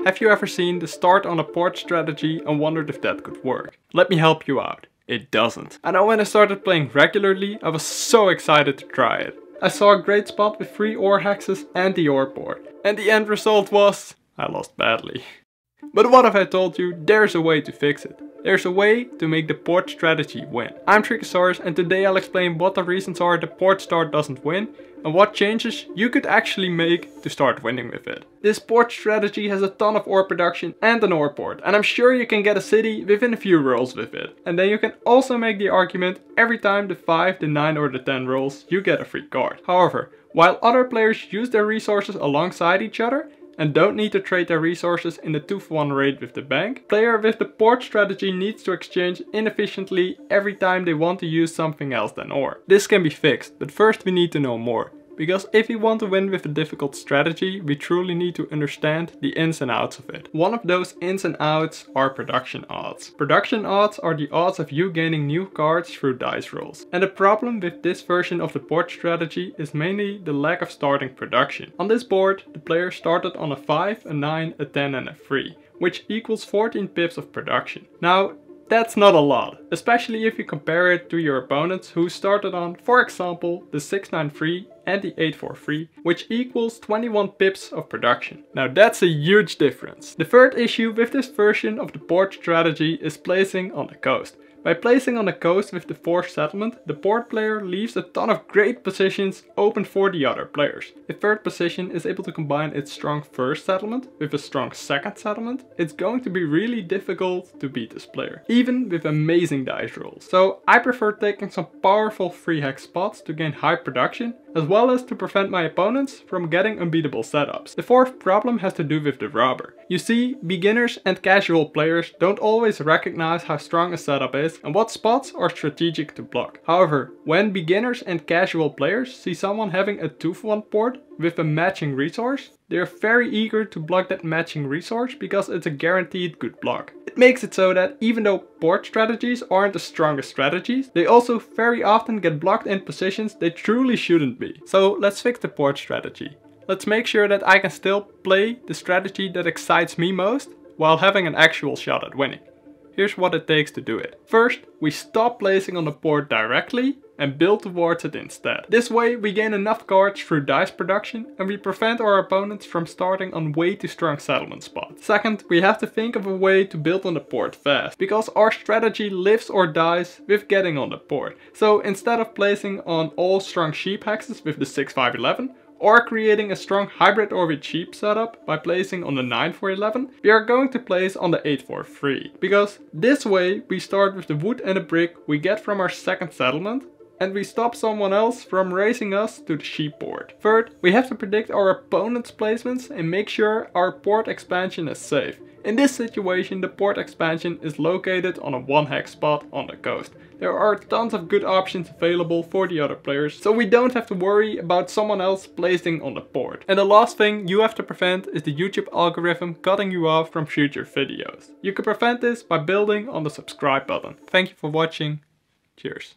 Have you ever seen the start on a port strategy and wondered if that could work? Let me help you out. It doesn't. I know when I started playing regularly, I was so excited to try it. I saw a great spot with 3 ore hexes and the ore port. And the end result was... I lost badly. But what if I told you there's a way to fix it? There's a way to make the port strategy win. I'm Treeckosaurus and today I'll explain what the reasons are the port start doesn't win and what changes you could actually make to start winning with it. This port strategy has a ton of ore production and an ore port, and I'm sure you can get a city within a few rolls with it. And then you can also make the argument every time the 5, the 9 or the 10 rolls you get a free card. However, while other players use their resources alongside each other, and don't need to trade their resources in the 2-for-1 raid with the bank, player with the port strategy needs to exchange inefficiently every time they want to use something else than ore. This can be fixed, but first we need to know more. Because if we want to win with a difficult strategy, we truly need to understand the ins and outs of it. One of those ins and outs are production odds. Production odds are the odds of you gaining new cards through dice rolls. And the problem with this version of the port strategy is mainly the lack of starting production. On this board, the player started on a 5, a 9, a 10 and a 3, which equals 14 pips of production. Now, that's not a lot, especially if you compare it to your opponents who started on, for example, the 693 and the 843, which equals 21 pips of production. Now that's a huge difference. The third issue with this version of the port strategy is placing on the coast. By placing on the coast with the 4th settlement, the port player leaves a ton of great positions open for the other players. If 3rd position is able to combine its strong 1st settlement with a strong 2nd settlement, it's going to be really difficult to beat this player, even with amazing dice rolls. So I prefer taking some powerful free hex spots to gain high production, as well as to prevent my opponents from getting unbeatable setups. The 4th problem has to do with the robber. You see, beginners and casual players don't always recognize how strong a setup is and what spots are strategic to block. However, when beginners and casual players see someone having a 2-for-1 port with a matching resource, they are very eager to block that matching resource because it's a guaranteed good block. It makes it so that even though port strategies aren't the strongest strategies, they also very often get blocked in positions they truly shouldn't be. So let's fix the port strategy. Let's make sure that I can still play the strategy that excites me most while having an actual shot at winning. Here's what it takes to do it. First, we stop placing on the port directly and build towards it instead. This way we gain enough cards through dice production and we prevent our opponents from starting on way too strong settlement spots. Second, we have to think of a way to build on the port fast, because our strategy lives or dies with getting on the port. So instead of placing on all strong sheep hexes with the 6-5-11, or creating a strong hybrid orbit sheep setup by placing on the 9-4-11, we are going to place on the 8-4-3. Because this way we start with the wood and the brick we get from our 2nd settlement, and we stop someone else from racing us to the sheep port. Third, we have to predict our opponent's placements and make sure our port expansion is safe. In this situation, the port expansion is located on a 1 hex spot on the coast. There are tons of good options available for the other players, so we don't have to worry about someone else placing on the port. And the last thing you have to prevent is the YouTube algorithm cutting you off from future videos. You can prevent this by building on the subscribe button. Thank you for watching. Cheers.